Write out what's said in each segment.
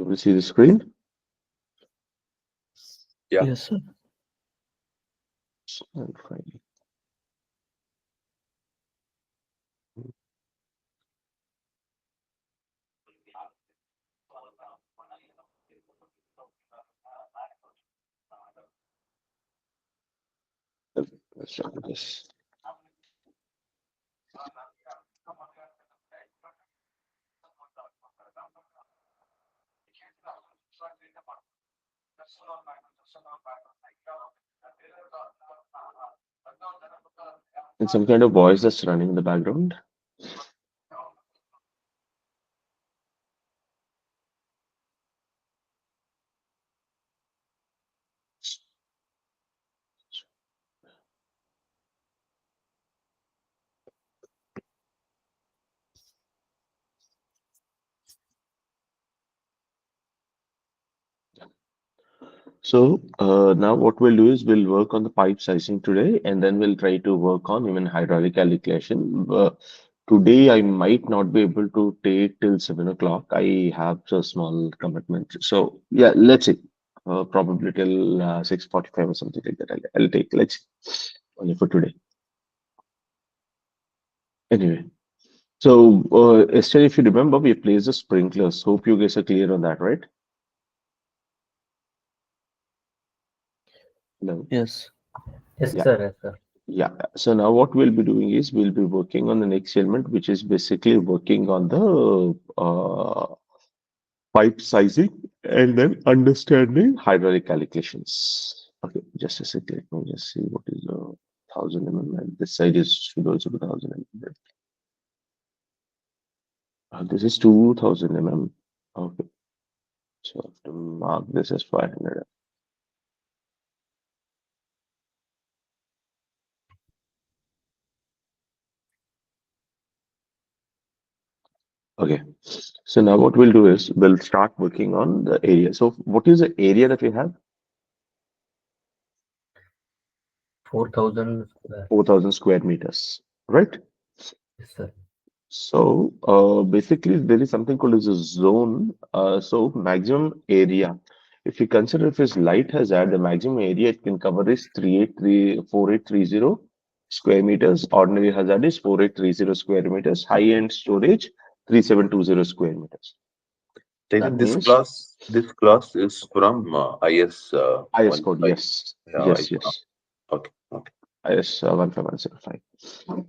Can we see the screen? Yeah. Yes, sir. And fine. Let's try this. And some kind of voice that's running in the background. So now what we'll do is we'll work on the pipe sizing today, and then we'll try to work on even hydraulic calculation. Today I might not be able to take till 7 o'clock. I have a small commitment. So yeah, let's see. Probably till 6:45 or something like that. I'll take. Let's see. Only for today. Anyway, so Esther, if you remember, we placed the sprinklers. Hope you guys are clear on that, right? No. Yes. Yes, Yeah. sir. Yes, sir. Yeah, so now what we'll be doing is we'll be working on the next element, which is basically working on the pipe sizing and then understanding hydraulic calculations. Okay, just a second. Let me just see what is the 1000 mm. And this side is should also be 1000 mm. This is 2000 mm. Okay, so I have to mark this as 500. Okay, so now what we'll do is we'll start working on the area. So what is the area that we have? 4,000 square. 4000 square meters, right? Yes, sir. So basically, there is something called as a zone. So maximum area. If you consider if its light hazard, the maximum area it can cover is 4830 square meters. Ordinary hazard is 4830 square meters. High-end storage 3720 square meters. Then That means this class is from IS IS one code. five. Yes, Yeah, yes, yes. okay, okay. IS 15105.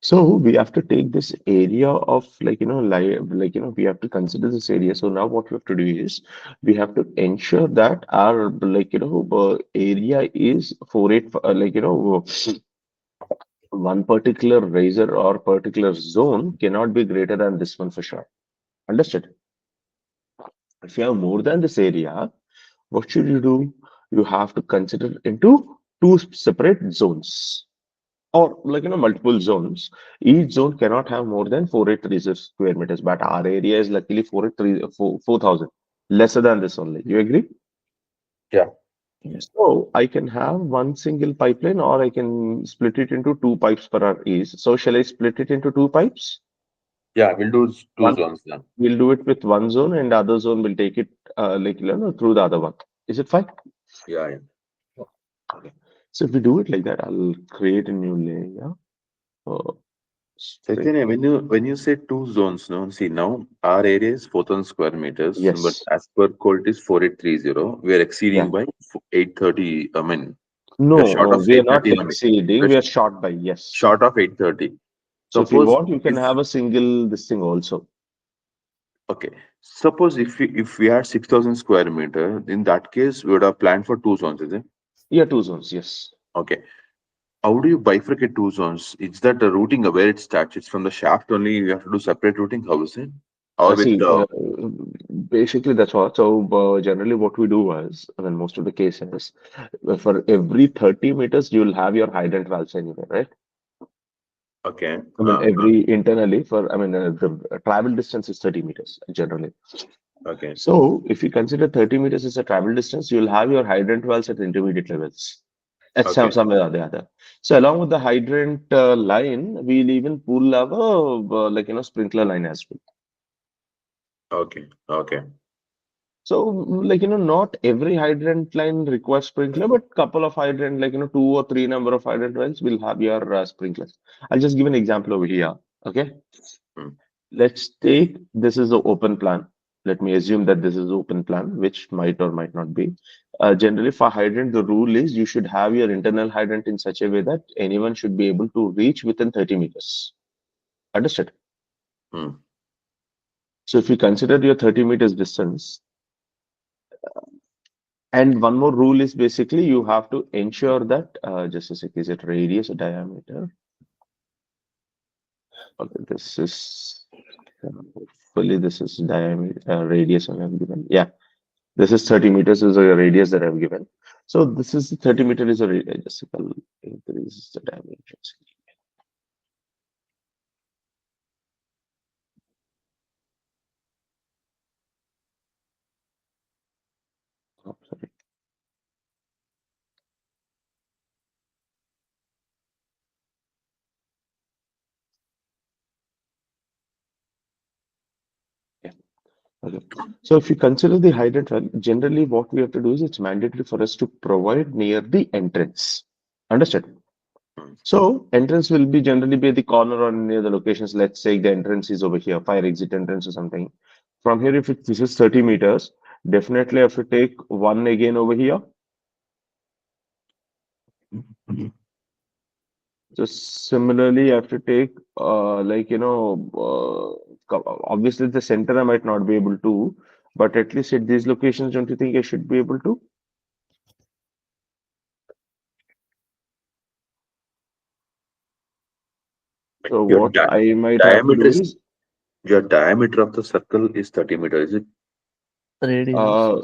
So we have to take this area of we have to consider this area. So now what we have to do is we have to ensure that our area is 48 one particular razor or particular zone cannot be greater than this one for sure. Understood? If you have more than this area, what should you do? You have to consider into two separate zones or multiple zones. Each zone cannot have more than 4830 square meters, but our area is luckily 4000 lesser than this only. You agree? Yeah, Yes. So I can have one single pipeline or I can split it into two pipes per hour each. So shall I split it into two pipes? yeah. We'll do two One zones then. we'll do it with one zone and the other zone will take it through the other one. Is it fine? Yeah, yeah. Okay. So if we do it like that, I'll create a new layer. Uh, straight. Chaitanya, when you say two zones, no, see now our area is 4,000 square meters, but Yes. as per code it is 4830. We are Yeah. exceeding by 830. I mean, we are No, short of we are not 830 limit. exceeding. We're We are short by yes. short of 830. So if you Suppose want, you can if have a single this thing also. okay, suppose if we had 6,000 square meter, in that case we would have planned for two zones, is it? Yeah, two zones. Yes. Okay. How do you bifurcate two zones? Is that the routing where it starts? It's from the shaft only. You have to do separate routing. How is it? Or with See, basically that's all. So generally, what we do is, I mean, most of the cases, for every 30 meters, you'll have your hydrant valves anyway, right? okay, I mean, every internally for, I mean, the travel distance is 30 meters generally. okay, So if you consider 30 meters as a travel distance, you'll have your hydrant valves at intermediate levels at okay, somewhere or the other. So along with the hydrant line, we'll even pull our sprinkler line as well. Okay. Okay. So, not every hydrant line requires sprinkler, but couple of hydrant, 2 or 3 number of hydrant lines will have your sprinklers. I'll just give an example over here. Okay. Hmm. Let's take this is the open plan. Let me assume that this is open plan, which might or might not be. Generally, for hydrant, the rule is you should have your internal hydrant in such a way that anyone should be able to reach within 30 meters. Understood? Hmm. So if you consider your 30 meters distance, and one more rule is basically you have to ensure that just a sec, is it radius or diameter? Okay, this is hopefully this is diameter radius I have given. Yeah, this is 30 meters is a radius that I've given. So this is 30 meter is a radius. Just I'll increase the dimensions. Oh, sorry. Yeah. Okay. So if you consider the hydrant well, generally what we have to do is it's mandatory for us to provide near the entrance. Understood? Hmm. So entrance will be generally be at the corner or near the locations. Let's say the entrance is over here, fire exit entrance or something. From here, if this is 30 meters, definitely I have to take one again over here. So similarly, I have to take obviously the center I might not be able to, but at least at these locations, don't you think I should be able to? So Your what I might have to diameter do is is your diameter of the circle is 30 meters. Is it? Radius. uh,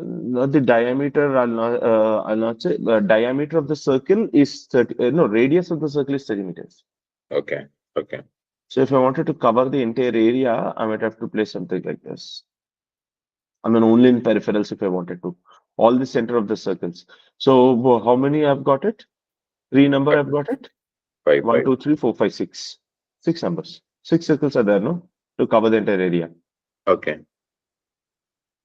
not the diameter, I'll not say, the diameter of the circle is 30, no, radius of the circle is 30 meters. Okay. Okay. So if I wanted to cover the entire area, I might have to place something like this. I mean, only in peripherals if I wanted to. All the center of the circles. So how many I've got it? Three number I've got it? Five. One, Five. two, three, four, five, six. Six numbers. Six circles are there, no? To cover the entire area. Okay.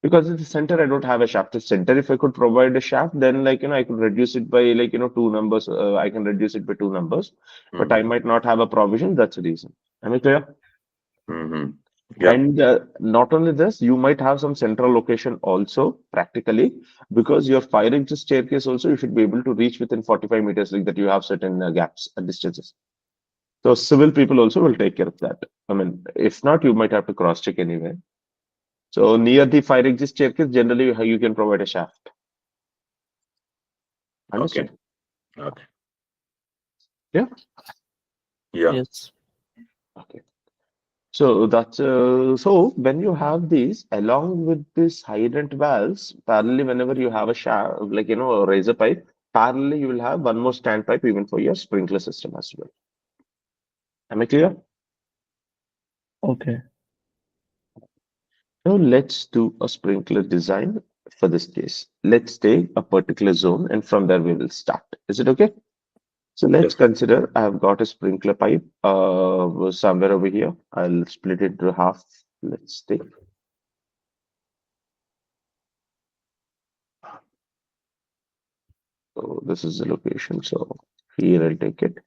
Because in the center, I don't have a shaft. The center, if I could provide a shaft, then I could reduce it by 2 numbers. I can reduce it by 2 numbers, but I Mm-hmm. might not have a provision. That's the reason. Am I clear? Mm-hmm. Yeah. And not only this, you might have some central location also practically because your fire exit staircase also you should be able to reach within 45 meters like that you have certain gaps and distances. So civil people also will take care of that. I mean, if not, you might have to cross check anyway. So near the fire exit staircase, generally you can provide a shaft. Okay. Understood? Okay. Yeah. Yeah. Yes. Okay. So that's so when you have these along with this hydrant valves, parallelly whenever you have a shaft, a razor pipe, parallelly you will have one more standpipe even for your sprinkler system as well. Am I clear? Okay. Now let's do a sprinkler design for this case. Let's take a particular zone and from there we will start. Is it okay? So let's Yes. consider I've got a sprinkler pipe somewhere over here. I'll split it into half. Let's take. So this is the location. So here I'll take it.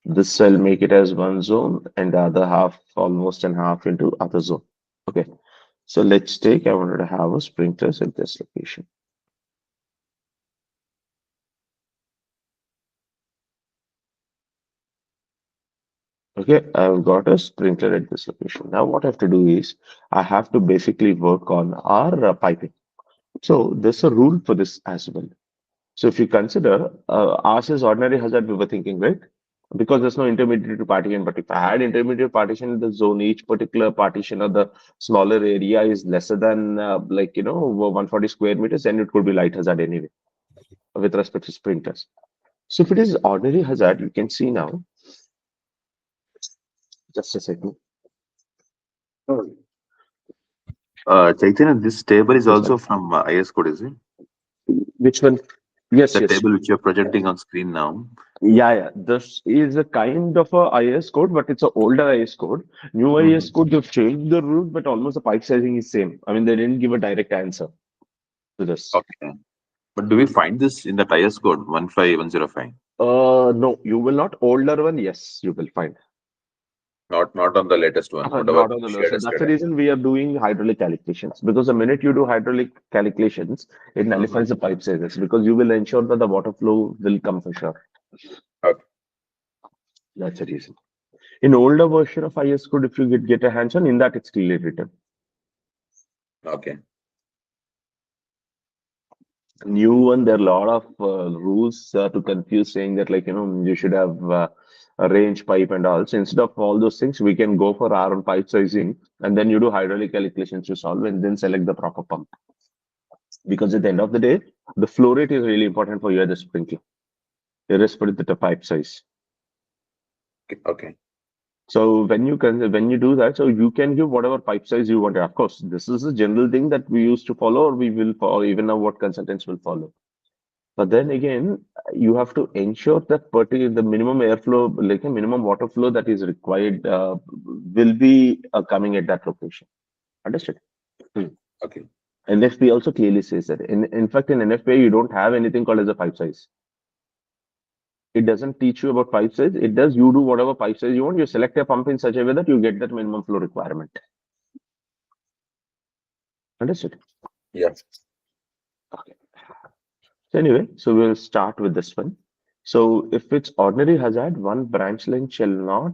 This I'll make it as one zone and the other half almost and half into other zone. Okay. So let's take, I wanted to have a sprinklers at this location. Okay, I've got a sprinkler at this location. Now what I have to do is I have to basically work on our piping. So there's a rule for this as well. So if you consider ours is ordinary hazard we were thinking, right? Because there's no intermediate partition. But if I had intermediate partition in the zone, each particular partition or the smaller area is lesser than 140 square meters, then it could be light hazard anyway with respect to sprinklers. So if it is ordinary hazard, you can see now. Just a second. Chaitanya, this table is This also one. from IS code, is it? Which one? Yes, The yes. table which you're projecting on screen now. Yeah. This is a kind of a IS code, but it's an older IS code. New IS Mhm. code, they've changed the route, but almost the pipe sizing is same. I mean, they didn't give a direct answer to this. Okay. But do we find this in the IS code 15105? No, you will not. Older one, yes, you will find. Not on the latest one, whatever Not on the low. shared So that's the yesterday. reason we are doing hydraulic calculations, because the minute you do hydraulic calculations, it Mhm. nullifies the pipe sizes because you will ensure that the water flow will come for sure. Okay. That's the reason. In older version of IS code, if you get a hands on, in that it's clearly written. Okay. New one, there are a lot of rules to confuse, saying that like you should have a range pipe and all. So instead of all those things, we can go for our own pipe sizing, and then you do hydraulic calculations to solve, and then select the proper pump. Because at the end of the day, the flow rate is really important for you as a sprinkler, irrespective of the pipe size. Okay. So when you do that, so you can give whatever pipe size you want. Of course, this is a general thing that we used to follow, or we will follow, even now what consultants will follow. But then again, you have to ensure that particular the minimum airflow, like a minimum water flow that is required, will be coming at that location. Understood? Hmm. Okay. NFP also clearly says that. In fact, in NFPA, you don't have anything called as a pipe size. It doesn't teach you about pipe size. It does, you do whatever pipe size you want. You select a pump in such a way that you get that minimum flow requirement. Understood? Yeah. Okay. So anyway, so we'll start with this one. So if it's ordinary hazard, one branch line shall not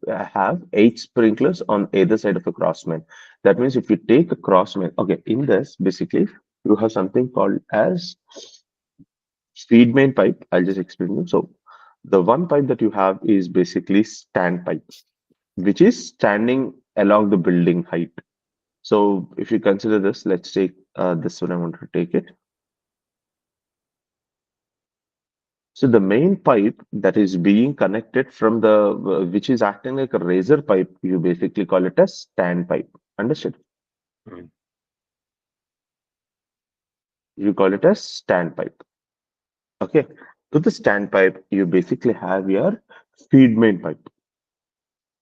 have 8 sprinklers on either side of a crossman. That means if you take a crossman, okay, in this basically you have something called as feed main pipe. I'll just explain you. So the one pipe that you have is basically stand pipe, which is standing along the building height. So if you consider this, let's take this one. I want to take it. So the main pipe that is being connected from the which is acting like a razor pipe, you basically call it a stand pipe. Understood? Mm. You call it a stand pipe. Okay. To the stand pipe, you basically have your feed main pipe.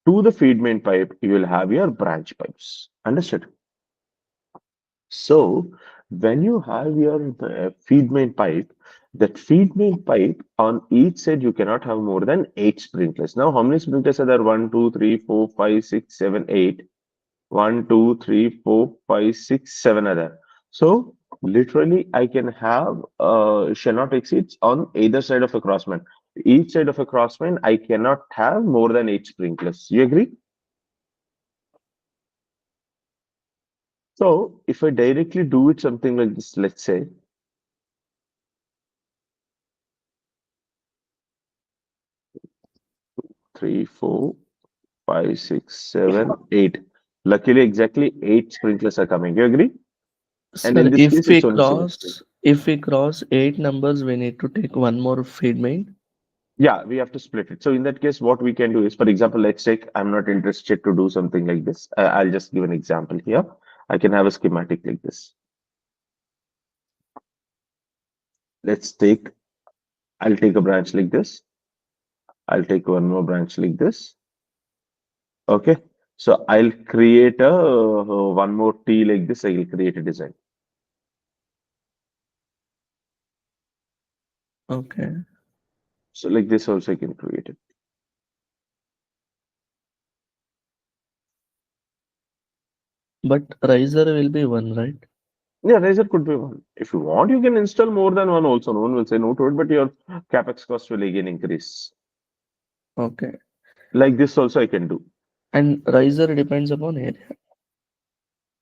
To the feed main pipe, you will have your branch pipes. Understood? So when you have your feed main pipe, that feed main pipe on each side you cannot have more than 8 sprinklers. Now, how many sprinklers are there? 1, 2, 3, 4, 5, 6, 7, 8. 1, 2, 3, 4, 5, 6, 7 other. So literally, I can have shall not exceeds on either side of a crossman. Each side of a crossman, I cannot have more than 8 sprinklers. You agree? So if I directly do it something like this, let's say 3, 4, 5, 6, 7, 8. Luckily, exactly 8 sprinklers are coming. You agree? And Sir, in this case, it's only single sprinkler. if we cross 8 numbers, we need to take one more feed main. Yeah, we have to split it. So in that case, what we can do is, for example, let's take, I'm not interested to do something like this. I'll just give an example here. I can have a schematic like this. Let's take, I'll take a branch like this. I'll take one more branch like this. Okay. So I'll create a one more T like this. I will create a design. Okay. So like this also I can create it. But riser will be one, right? Yeah, Razer could be one. If you want, you can install more than one also. No one will say no to it, but your capex cost will again increase. Okay. Like this also I can do. And riser depends upon area.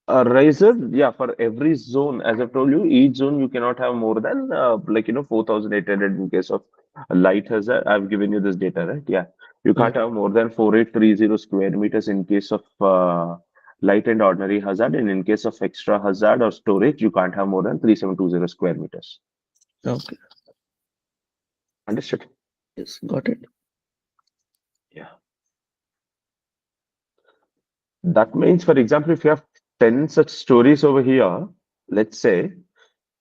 A riser, yeah, for every zone, as I've told you, each zone you cannot have more than 4,800 in case of a light hazard. I've given you this data, right? Yeah, you can't Mm. have more than 4,830 square meters in case of light and ordinary hazard, and in case of extra hazard or storage, you can't have more than 3,720 square meters. Okay. Understood? Yes, got it. Yeah. That means, for example, if you have 10 such stories over here, let's say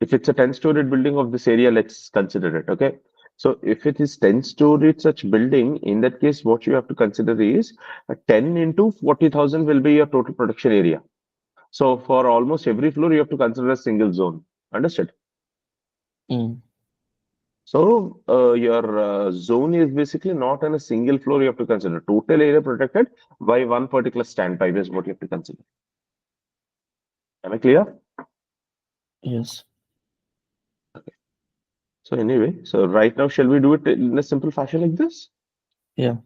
If it's a 10-story building of this area, let's consider it. Okay. So if it is 10-story such building, in that case, what you have to consider is 10 into 40,000 will be your total production area. So for almost every floor, you have to consider a single zone. Understood? Mm. So your zone is basically not on a single floor. You have to consider total area protected by one particular standpipe is what you have to consider. Am I clear? Yes. So anyway, so right now, shall we do it in a simple fashion like this? Yeah.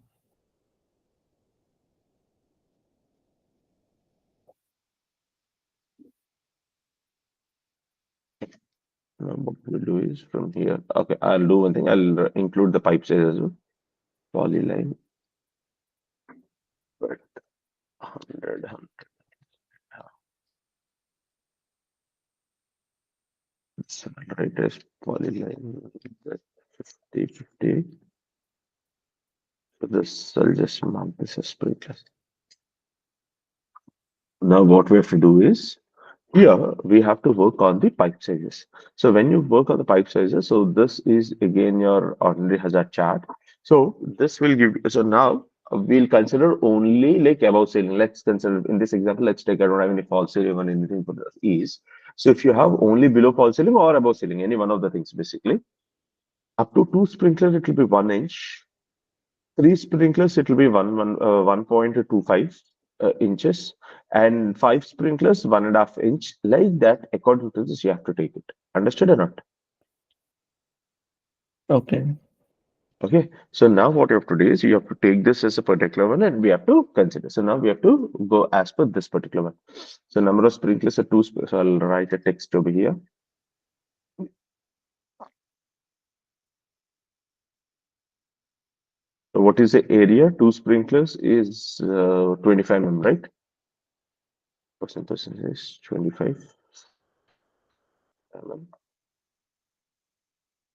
Now what we'll do is from here. Okay, I'll do one thing. I'll include the pipe size as well. Polyline, but 100. So I'll write as polyline, but 50, 50. So this, I'll just mark this as sprinkler. Now what we have to do is, here we have to work on the pipe sizes. So when you work on the pipe sizes, so this is again your ordinary hazard chart. So this will give, so now we'll consider only like above ceiling. Let's consider in this example, let's take, I don't have any false ceiling or anything for this is. So if you have only below false ceiling or above ceiling, any one of the things basically, up to 2 sprinklers, it will be 1 inch. 3 sprinklers, it will be 1.25 inches, and 5 sprinklers, 1.5 inch. Like that, according to this, you have to take it. Understood or not? Okay. Okay. So now what you have to do is you have to take this as a particular one, and we have to consider. So now we have to go as per this particular one. So number of sprinklers are 2. So I'll write a text over here. So what is the area? 2 sprinklers is 25 mm, right? Percent is 25 mm.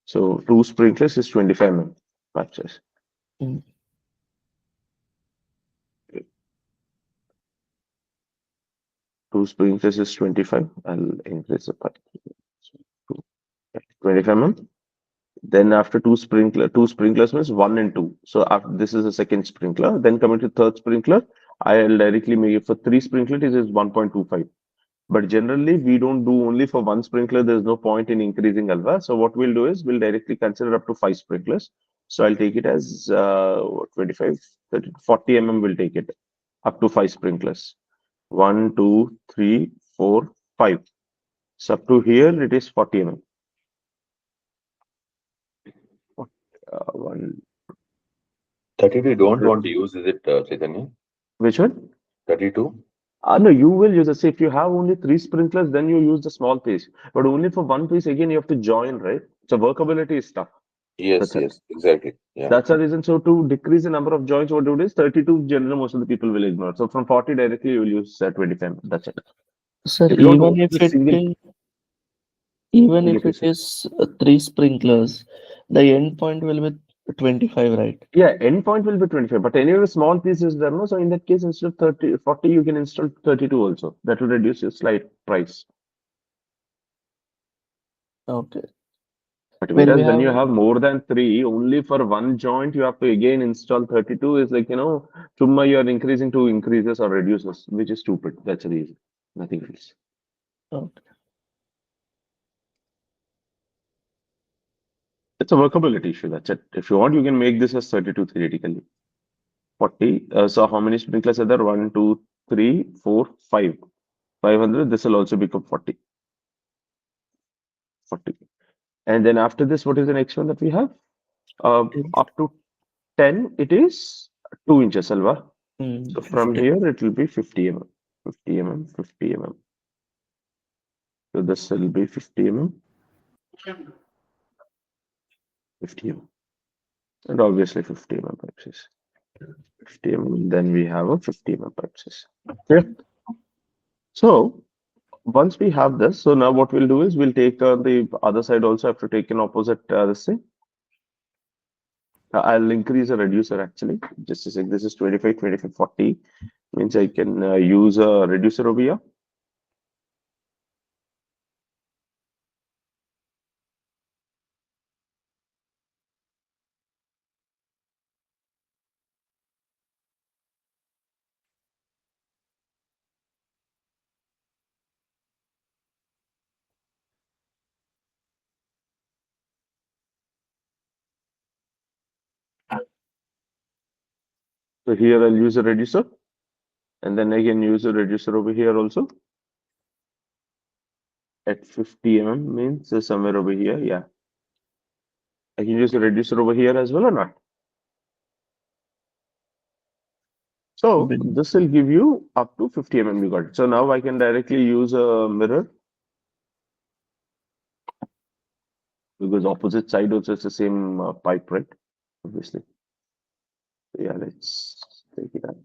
So 2 sprinklers is 25 mm pipe size. Mm. 2 sprinklers is 25. I'll increase the pipe. So 25 mm. Then after two sprinklers means 1 and 2. So after this is the second sprinkler. Then coming to third sprinkler, I'll directly make it for 3 sprinklers. It is 1.25. But generally, we don't do only for 1 sprinkler. There's no point in increasing alpha. So what we'll do is we'll directly consider up to 5 sprinklers. So I'll take it as 25, 30, 40 mm. We'll take it up to 5 sprinklers. 1, 2, 3, 4, 5. So up to here, it is 40 mm. One, 32 you don't want to use, is it, Chaitanya? which one? 32? No, you will use it. See, if you have only 3 sprinklers, then you use the small piece. But only for one piece, again, you have to join, right? So workability is tough. Yes, That's it. yes, exactly. Yeah. That's the reason. So to decrease the number of joints, what you do is 32 generally most of the people will ignore. So from 40 directly you will use 25. That's it. Sir, If you want to use a single even single if it piece. is 3 sprinklers, the end point will be 25, right? Yeah, endpoint will be 25, but anyway, small piece is there, no? So in that case, instead of 30, 40, you can install 32 also. That will reduce your slight price. Okay. But When we whereas when have you have more than 3, only for one joint, you have to again install 32 is like, Chumma you're increasing to increases or reduces, which is stupid. That's the reason. Nothing else. okay. It's a workability issue. That's it. If you want, you can make this as 32 theoretically. 40. So how many sprinklers are there? 1, 2, 3, 4, 5. 500. This will also become 40. 40. And then after this, what is the next one that we have? Up to 10, it is 2 inches, Alva. So from 50. here, it will be 50 mm. 50 mm, 50 mm. So this will be 50 mm, 50 mm. And obviously 50 mm pipes. 50 mm, then we have a 50 mm pipes. Okay. So once we have this, so now what we'll do is we'll take the other side also have to take an opposite this thing. I'll increase a reducer actually. Just a sec. This is 25, 25, 40. Means I can use a reducer over here. So here I'll use a reducer, and then I can use a reducer over here also. At 50 mm means somewhere over here. Yeah, I can use a reducer over here as well or not. So Bin- this will give you up to 50 mm. You got it. So now I can directly use a mirror because opposite side also is the same pipe, right? Obviously. So yeah, let's take it out.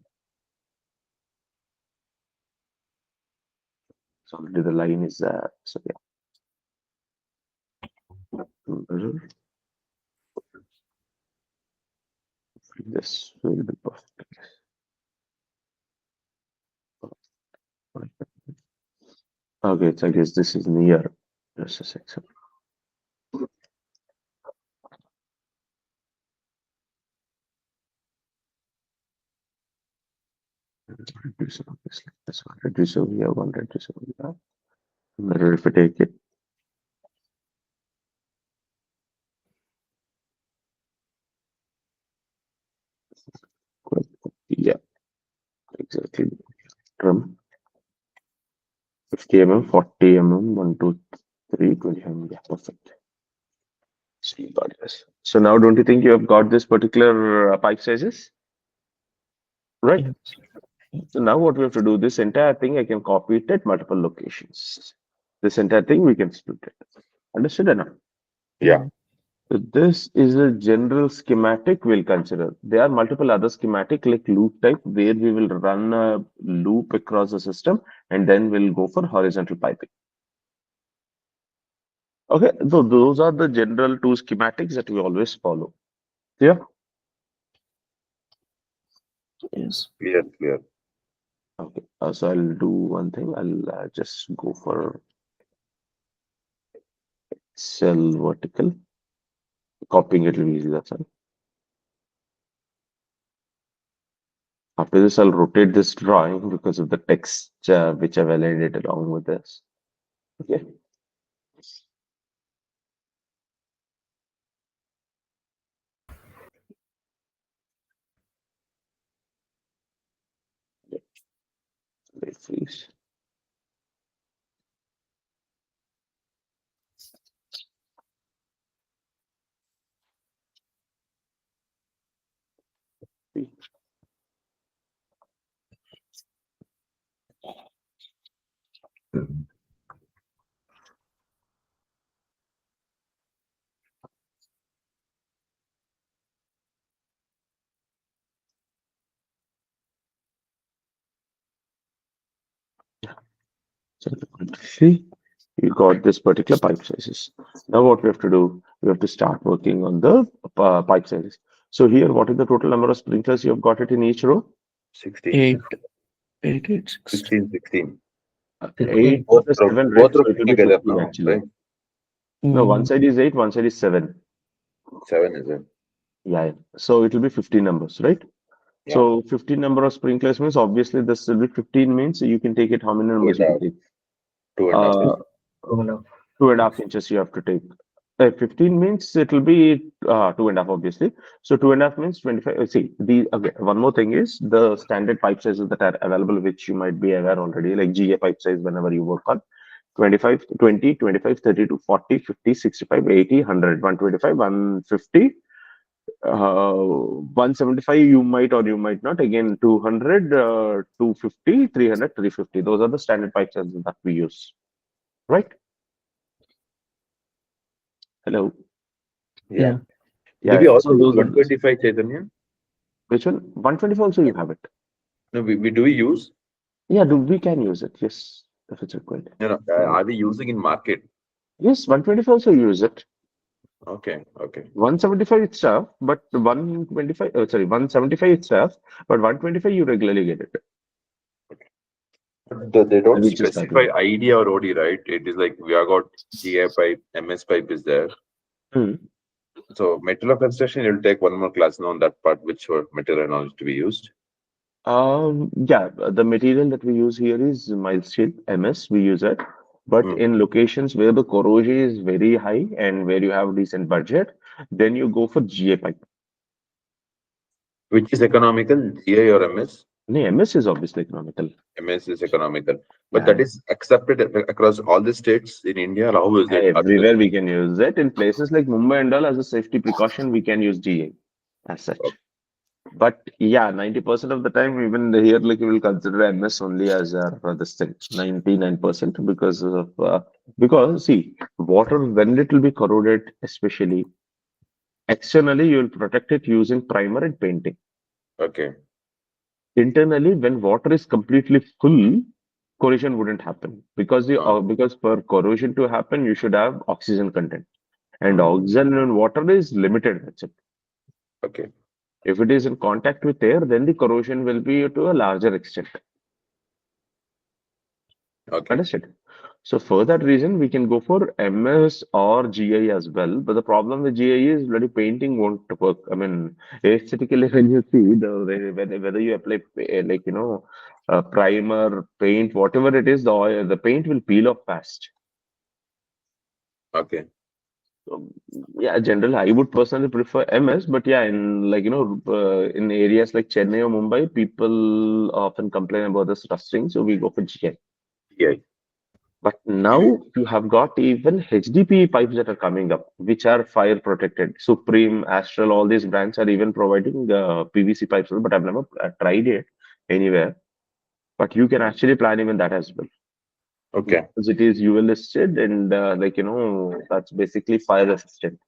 So already the line is there. So yeah, mirror. This will be perfect. Okay, so I guess this is near. Just a second. Reducer, obviously. That's one reducer over here, one reducer over here. Mirror if I take it. Yeah, exactly. Drum. 50 mm, 40 mm, 1, 2, 3, 20 mm. Yeah, perfect. So you got this. So now don't you think you have got this particular pipe sizes? Right. yes. So now what we have to do, this entire thing, I can copy it at multiple locations. This entire thing, we can split it. Understood enough? Yeah. So this is a general schematic we'll consider. There are multiple other schematic like loop type where we will run a loop across the system and then we'll go for horizontal piping. Okay, so those are the general two schematics that we always follow. Yeah. Yes. Clear, clear. Okay, so I'll do one thing. I'll just go for cell vertical. Copying it will be easy, that's all. After this, I'll rotate this drawing because of the text which I've aligned along with this. Okay. Wait, please. So see, you got this particular pipe sizes. Now what we have to do, we have to start working on the pipe sizes. So here, what is the total number of sprinklers you have got it in each row? 16. 8, 8, 8, 16. 16, 16. 8 Both plus row, 7, right? both So row it put will be together 15 now, actually. right? No, one Mm, side is 8, one side is 7. 7 is it? Yeah, yeah. So it will be 15 numbers, right? Yeah. So 15 number of sprinklers means obviously this will be 15 means you can take it how many numbers you can take? 2.5. Uh, 2.5 inches you have to take. 15 means it will be 2.5 obviously. So 2.5 means 25. See, okay, one more thing is the standard pipe sizes that are available, which you might be aware already, like GA pipe size whenever you work on 25, 20, 25, 30 to 40, 50, 65, 80, 100, 125, 150. 175 you might or you might not, again 200, 250, 300, 350. Those are the standard pipe sizes that we use, right? Hello. Yeah. yeah. Do Yeah, we yeah. also So use those are 125 Chaitanya? which one? 125 also you have it. No, we do we use? Yeah, we can use it. Yes, if it's required. You know, are we using in market? Yes, 125 also use it. Okay, okay. 175 it's tough, but 125, sorry, 175 it's tough, but 125 you regularly get it. They don't We just specify calculate. ID or OD, right? It is like we have got GA pipe, MS pipe is there. Hmm. So material of construction, you'll take one more class now on that part, which material knowledge to be used. Yeah, the material that we use here is mild steel MS. We use it, but Hmm. in locations where the corrosion is very high and where you have decent budget, then you go for GA pipe. Which is economical, GI or MS? No, MS is obviously economical. MS is economical, but that Yeah. is accepted across all the states in India. How is it? Everywhere we can use it. In places like Mumbai and all, as a safety precaution, we can use GA as such. But yeah, 90% of the time, even here, like you will consider MS only as this thing, 99%, because see, water when it will be corroded, especially externally, you will protect it using primer and painting. Okay. Internally, when water is completely full, corrosion wouldn't happen because for corrosion to happen, you should have oxygen content, and oxygen in water is limited. That's it. Okay. If it is in contact with air, then the corrosion will be to a larger extent. Okay. Understood? So for that reason, we can go for MS or GI as well. But the problem with GI is bloody painting won't work. I mean, aesthetically, when you see whether you apply primer, paint, whatever it is, the paint will peel off fast. Okay. So, yeah, generally, I would personally prefer MS, but yeah, in in areas like Chennai or Mumbai, people often complain about this rusting, so we go for GI. GI. But now you have got even HDPE pipes that are coming up, which are fire protected. Supreme, Astral, all these brands are even providing PVC pipes, but I've never tried it anywhere. But you can actually plan even that as well. Okay. Because it is UL listed and that's basically fire resistant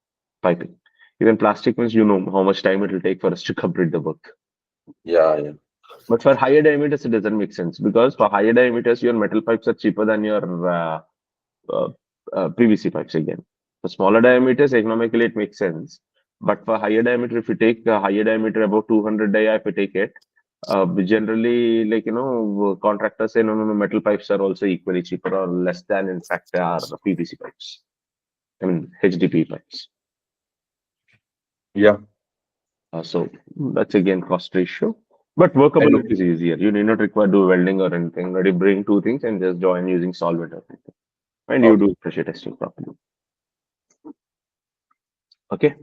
piping. Even plastic means you know how much time it will take for us to complete the work. Yeah. Yeah. But for higher diameters, it doesn't make sense because for higher diameters, your metal pipes are cheaper than your uh, PVC pipes again. For smaller diameters, economically it makes sense. But for higher diameter, if you take a higher diameter about 200 dia, if you take it, we generally contractors say no, metal pipes are also equally cheaper or less than in fact are PVC pipes. I mean HDPE pipes. Yeah. So that's again cost ratio. But workable And is easier. You need not require do welding or anything. Already bring two things and just join using solvent or anything. And you okay. do pressure testing properly. Okay.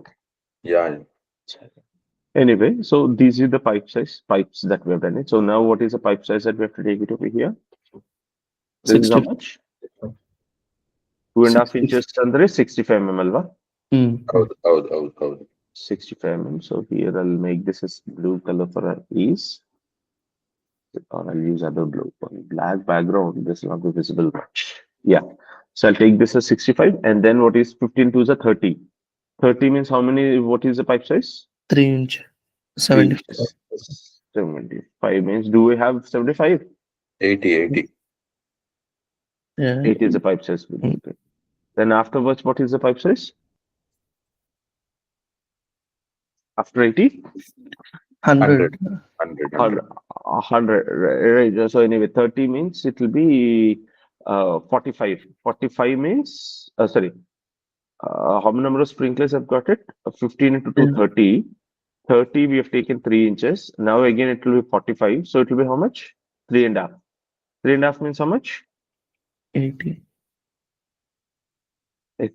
Yeah. Anyway, so these are the pipes that we have done it. So now what is the pipe size that we have to take it over here? This is how 60. much? 2.5 60. inches under 65 mm, va? Out. 65 mm. So here I'll make this as blue color for our ease. Or I'll use other blue. On black background, this will not be visible much. Yeah. So I'll take this as 65 and then what is 15 to the 30? 30 means how many, what is the pipe size? 3 inch. 3 75. inches. 75 means do we have 75? 80. Yeah. 80 is the pipe size. Mm. Okay. Then afterwards, what is the pipe size? After 80? 100. 100. Right. So anyway, 30 means it will be 45. 45 means, sorry, how many number of sprinklers I've got it? 15 into 2, Yeah. 30. 30, we have taken 3 inches. Now again, it will be 45. So it will be how much? 3.5. 3.5 means how much? 80. It,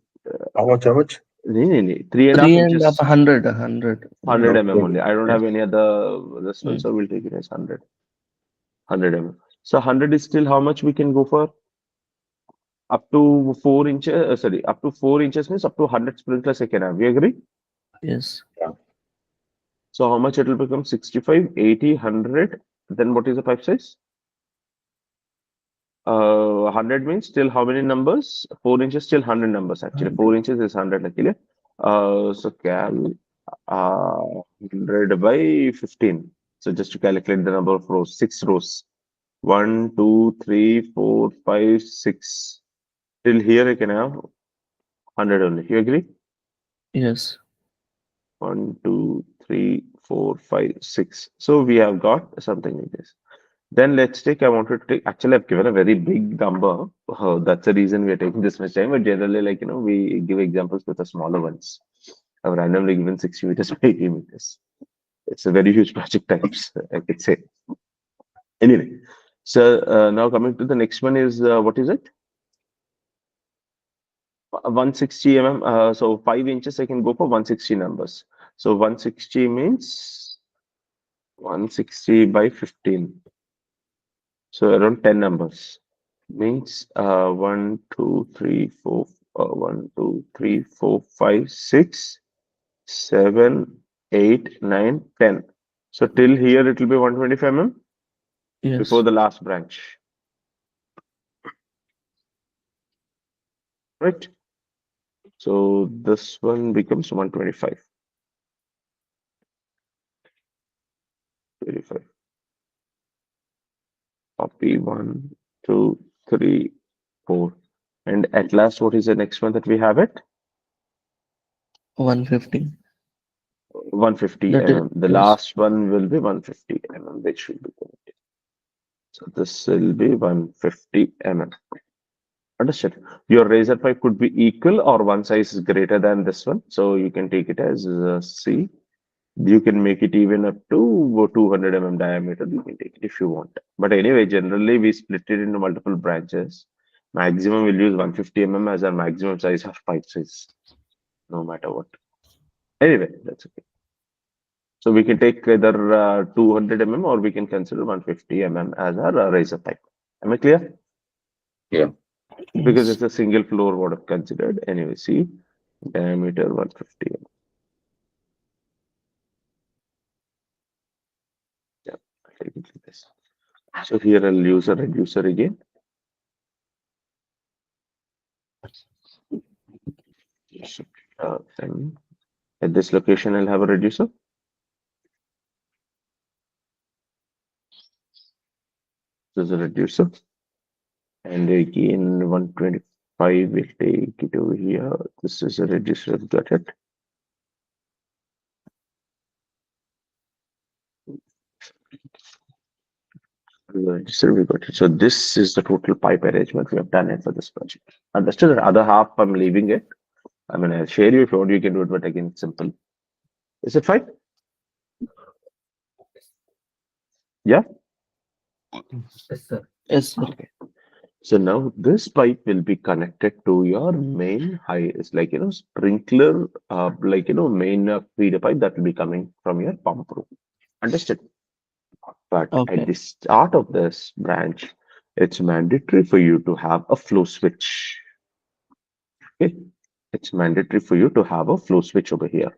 How much? 3.5 3 and up inches. 100. 100. 100 Okay. mm only. I don't have any other this one, Mm. so we'll take it as 100. 100 mm. So 100 is still how much we can go for? Up to 4 inches. Sorry, up to 4 inches means up to 100 sprinklers I can have. We agree? Yes. So how much it will become? 65, 80, 100. Then what is the pipe size? 100 means still how many numbers? 4 inches still 100 numbers actually. 4 inches is 100 actually. So cal 100 by 15. So just to calculate the number of rows, 6 rows. 1, 2, 3, 4, 5, 6. Till here I can have 100 only. You agree? Yes. 1, 2, 3, 4, 5, 6. So we have got something like this. Then let's take, I wanted to take, actually I've given a very big number. That's the reason we are taking this much time. But generally, we give examples with the smaller ones. I've randomly given 60 meters by 80 meters. It's a very huge project types, I could say. Anyway, so now coming to the next one is, what is it? 160 mm. So 5 inches, I can go for 160 numbers. So 160 means 160 by 15. So around 10 numbers. Means 1, 2, 3, 4, 1, 2, 3, 4, 5, 6, 7, 8, 9, 10. So till here it will be 125 mm before Yes. the last branch. Right? So this one becomes 125. 25. Copy 1, 2, 3, 4. And at last, what is the next one that we have it? 150. 150 That is mm. The yes. last one will be 150 mm, which should be correct. So this will be 150 mm. Understood. Your razor pipe could be equal or one size is greater than this one. So you can take it as C. You can make it even up to 200 mm diameter. You can take it if you want. But anyway, generally we split it into multiple branches. Maximum we'll use 150 mm as our maximum size of pipe size, no matter what. Anyway, that's okay. So we can take either 200 mm or we can consider 150 mm as our razor pipe. Am I clear? Yeah. Because Yes. it's a single floor what I've considered. Anyway, see, diameter 150 mm. Yeah, I'll take it like this. So here I'll use a reducer again. So, then at this location, I'll have a reducer. This is a reducer. And again, 125, we'll take it over here. This is a reducer, I've got it. Register, we got it. So this is the total pipe arrangement we have done it for this project. Understood? The other half, I'm leaving it. I mean, I'll share you if you want, you can do it, but again, it's simple. Is it fine? Yeah? Yes, sir. Okay. So now this pipe will be connected to your main high, it's like, sprinkler, main feeder pipe that will be coming from your pump room. Understood? But at Okay. the start of this branch, it's mandatory for you to have a flow switch. Okay? It's mandatory for you to have a flow switch over here.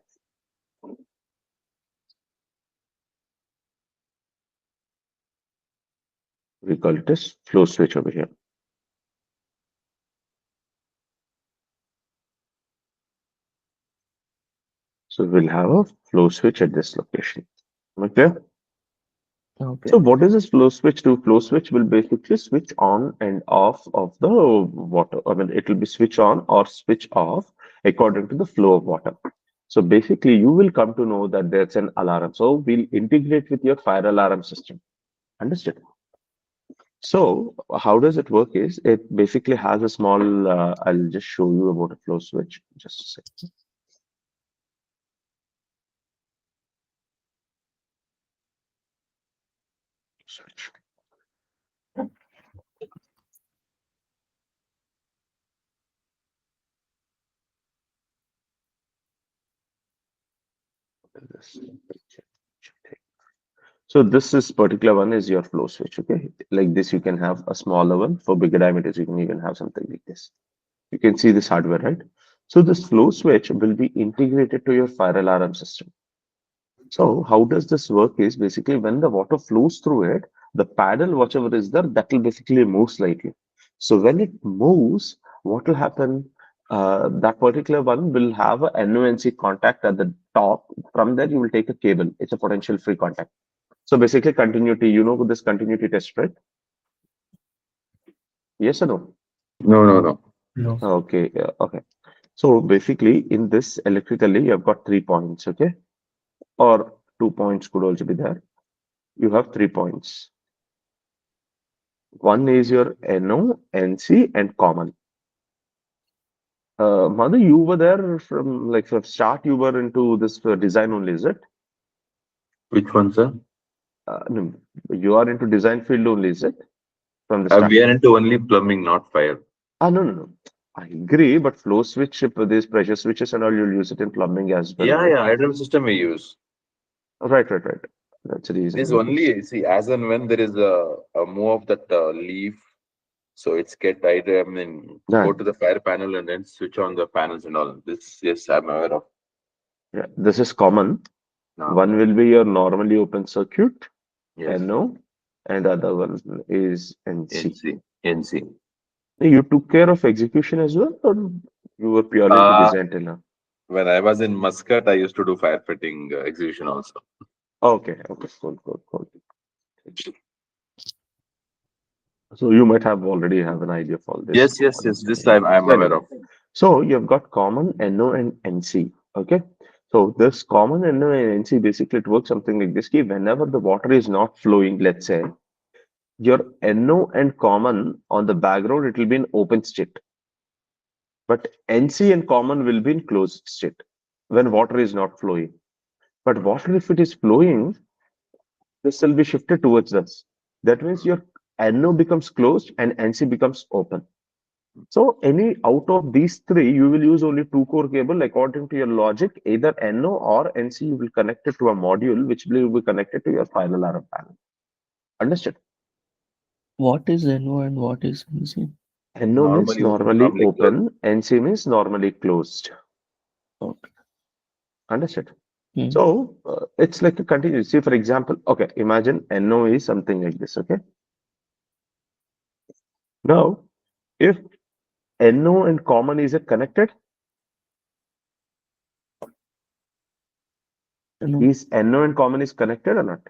We call it as flow switch over here. So we'll have a flow switch at this location. Okay. Okay. So what does this flow switch do? Flow switch will basically switch on and off of the water. I mean, it will be switch on or switch off according to the flow of water. So basically, you will come to know that there's an alarm. So we'll integrate with your fire alarm system. Understood? So how does it work is it basically has a small, I'll just show you about a flow switch. Just a second. Switch. This So this is particular one is your flow switch. Okay, like this you can have a smaller one. For bigger diameters you can even have something like this. You can see this hardware, right? So this flow switch will be integrated to your fire alarm system. So how does this work is basically when the water flows through it, the paddle, whatever is there, that will basically move slightly. So when it moves, what will happen? That particular one will have a NONC contact at the top. From there, you will take a cable. It's a potential free contact. So basically, continuity, you know this continuity test, right? Yes or no? No, no, no. No. Okay, yeah, okay. So basically, in this electrically, you have got 3 points, okay? Or 2 points could also be there. You have 3 points. One is your NO, NC, and common. Mother, you were there from start. You were into this design only, is it? Which one, sir? No, you are into design field only, is it? From the start. We are into only plumbing, not fire. No, no, no. I agree, but flow switch, if these pressure switches and all, you'll use it in plumbing as well, Yeah, right? yeah. Hydro system we use. Right, right, right. That's the reason. It is Because only, see, as and when there is a move of that leaf, so it's get either, I mean, yeah, go to the fire panel and then switch on the panels and all. This, yes, I'm aware of. yeah, this is common. Now, One will be your normally open circuit, yes, NO, and other one is NC. NC. You took care of execution as well, or you were purely into Uh, design till now? when I was in Muscat, I used to do firefighting exhibition also. Okay, okay, cool, cool, cool. So you might have already have an idea of all this. Yes. This time I'm So aware anyway, of. so you've got common NO and NC. Okay. So this common NO and NC basically it works something like this. Ki whenever the water is not flowing, let's say your NO and common on the background, it will be in open state. But NC and common will be in closed state when water is not flowing. But water, if it is flowing, this will be shifted towards us. That means your NO becomes closed and NC becomes open. So any out of these three, you will use only two core cable according to your logic. Either NO or NC you will connect it to a module which will be connected to your final alarm panel. Understood? What is NO and what is NC? NO means Normally open, normally normally closed. open, NC means normally closed. Okay. Understood? Hmm. So it's like a continuous. See, for example, okay, imagine NO is something like this. Okay. Now, if NO and common is it connected? No, Is NO and common is connected or not?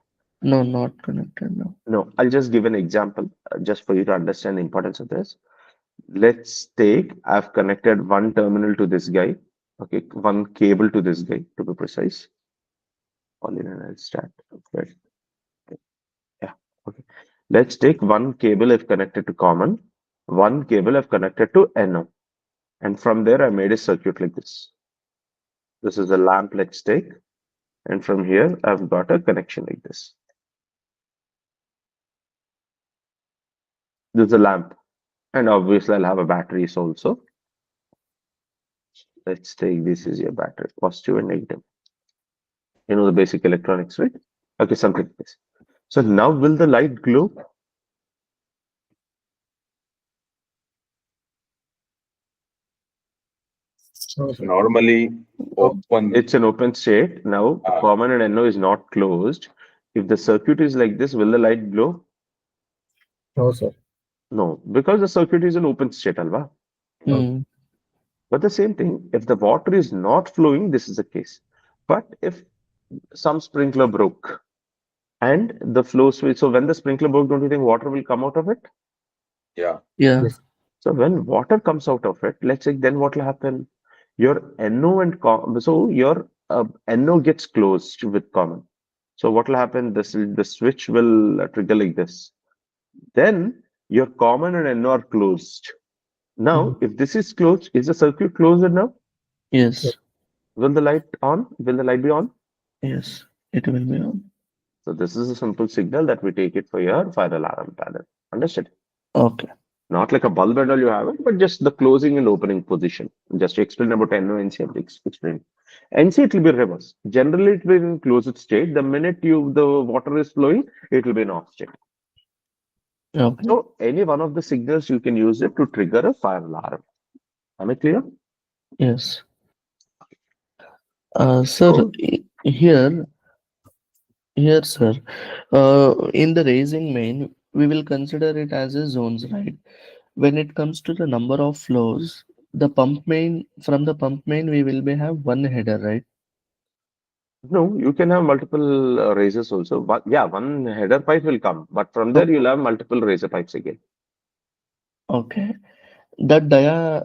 no, not connected now. No, I'll just give an example just for you to understand the importance of this. Let's take, I've connected one terminal to this guy. Okay, one cable to this guy to be precise. All in and I'll start. Okay. Yeah. Okay. Let's take one cable I've connected to common, one cable I've connected to NO. And from there, I made a circuit like this. This is a lamp, let's take. And from here, I've got a connection like this. This is a lamp. And obviously, I'll have a batteries also. Let's take this is your battery, positive and negative. You know the basic electronics, right? Okay, something like this. So now will the light glow? Normally open. It's an open state. Now Ah, common and NO is not closed. If the circuit is like this, will the light glow? No, sir. No, because the circuit is an open state, alva. Hmm. But the same thing, if the water is not flowing, this is the case. But if some sprinkler broke and the flow switch, so when the sprinkler broke, don't you think water will come out of it? yeah. Yeah. Yes. So when water comes out of it, let's say then what will happen? Your NO and so your NO gets closed with common. So what will happen? The switch will trigger like this. Then your common and NO are closed. Now, if this is closed, is the circuit closed now? Yes. Will the light on? Will the light be on? Yes. It will be on. So this is a simple signal that we take it for your fire alarm panel. Understood? Okay. Not like a bulb and all you have it, but just the closing and opening position. Just to explain about NO, NC, I'll explain. NC, it will be reverse. Generally, it will be in closed state. The minute the water is flowing, it will be in off state. Okay. So any one of the signals you can use it to trigger a fire alarm. Am I clear? Yes. Sir, So, here, sir, in the raising main, we will consider it as a zones, right? When it comes to the number of flows, from the pump main, we will be have one header, right? no, you can have multiple razors also. But yeah, one header pipe will come, but from there So, you'll have multiple razor pipes again. okay. That dia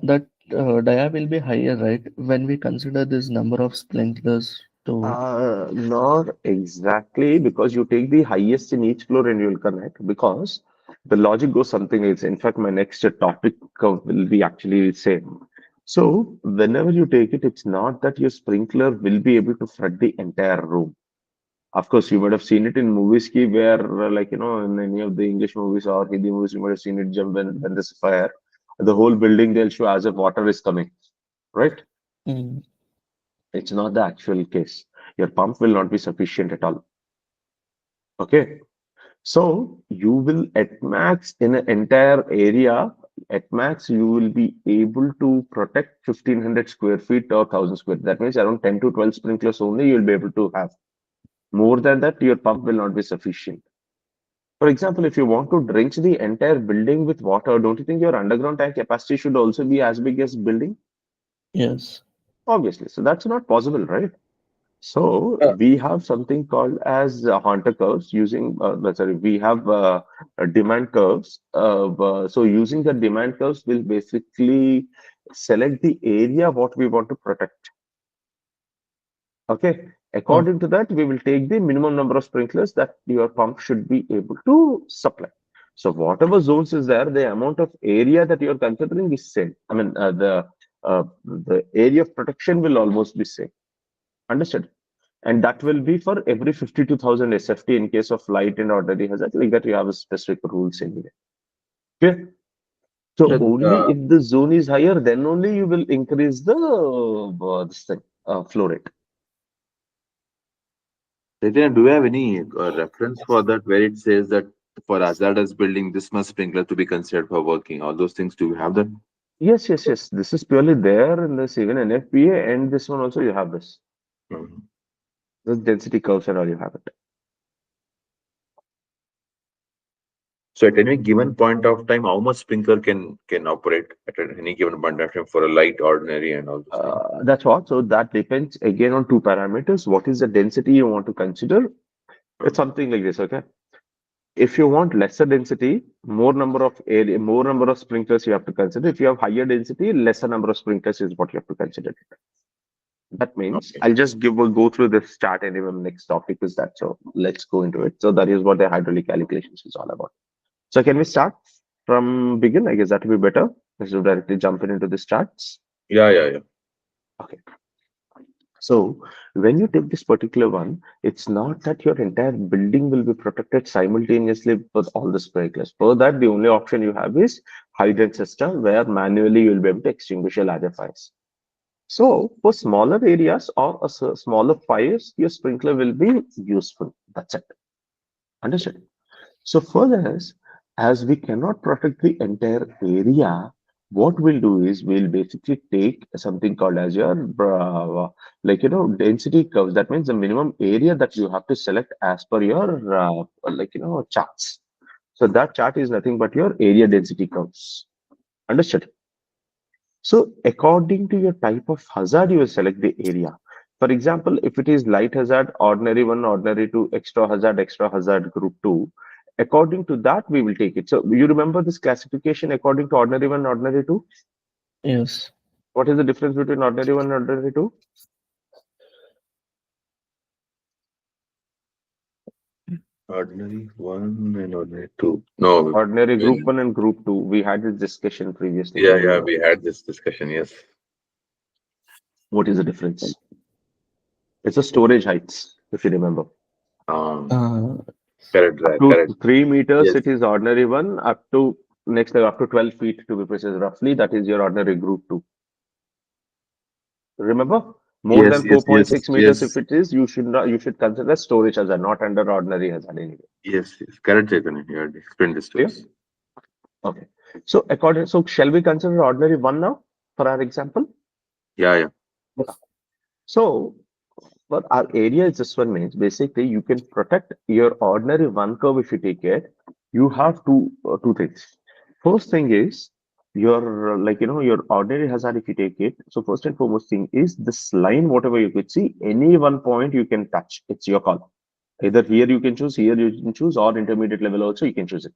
will be higher, right? When we consider this number of sprinklers to, Not exactly because you take the highest in each floor and you'll connect because the logic goes something else. In fact, my next topic will be actually the same. So whenever you take it, it's not that your sprinkler will be able to flood the entire room. Of course, you might have seen it in movies ki where, like, in any of the English movies or Hindi movies, you might have seen it jump when there's a fire. The whole building they'll show as if water is coming, right? mm, It's not the actual case. Your pump will not be sufficient at all. Okay. So you will at max in an entire area, at max you will be able to protect 1500 square feet or 1000 square. That means around 10 to 12 sprinklers only you'll be able to have. More than that, your pump will not be sufficient. For example, if you want to drench the entire building with water, don't you think your underground tank capacity should also be as big as building? Yes. Obviously. So that's not possible, right? So Uh, we have something called as Hunter curves using, sorry, we have demand curves. So using the demand curves will basically select the area what we want to protect. Okay. According to that, we will take the minimum number of sprinklers that your pump should be able to supply. So whatever zones is there, the amount of area that you're considering is same. I mean, the area of protection will almost be same. Understood? And that will be for every 52,000 SFT in case of light and ordinary hazard. Like that, you have a specific rules anyway. Okay. So but, only if the zone is higher, then only you will increase the this thing, flow rate. Chaitanya, do you have any reference for that where it says that for hazardous building, this much sprinkler to be considered for working? All those things, do you have that? Yes, yes, yes. This is purely there in this even NFPA, and this one also you have this. Mhm. This density curves and all you have it. So at any given point of time, how much sprinkler can operate at any given point of time for a light, ordinary, and all those things? That's what. So that depends again on two parameters. What is the density you want to consider? It's something like this, okay? If you want lesser density, more number of area, more number of sprinklers you have to consider. If you have higher density, lesser number of sprinklers is what you have to consider. That means Okay. I'll just go through this chart and even next topic is that. So let's go into it. So that is what the hydraulic calculations is all about. So can we start from begin? I guess that will be better. Let's directly jump into the charts. Yeah. Okay. So when you take this particular one, it's not that your entire building will be protected simultaneously with all the sprinklers. For that, the only option you have is hydrant system where manually you'll be able to extinguish your larger fires. So for smaller areas or smaller fires, your sprinkler will be useful. That's it. Understood? So further, as we cannot protect the entire area, what we'll do is we'll basically take something called as your density curves. That means the minimum area that you have to select as per your charts. So that chart is nothing but your area density curves. Understood? So according to your type of hazard, you will select the area. For example, if it is light hazard, ordinary one, ordinary two, extra hazard, group two, according to that, we will take it. So you remember this classification according to ordinary one, ordinary two? Yes. What is the difference between ordinary one and ordinary two? Ordinary one and ordinary two. No. Ordinary Well, group one and group two. We had this discussion previously. yeah, Can you remember? we had this discussion. Yes. What is the difference? It's the storage heights, if you remember. Um, Uh, correct, Up correct. to 3 meters, Yes. it is ordinary one. Up to 12 feet to be precise, roughly, that is your ordinary group two. Remember? More than Yes. 4.6 meters, if it is, you should consider storage hazard, not under ordinary hazard anyway. Yes. Correct, Chaitanya. You had explained this to Clear? us. Okay. So shall we consider ordinary one now for our example? Yeah. So for our area, is this one means basically you can protect your ordinary one curve if you take it. You have two things. First thing is your ordinary hazard if you take it. So first and foremost thing is this line, whatever you could see, any one point you can touch. It's your call. Either here you can choose, here you can choose, or intermediate level also you can choose it.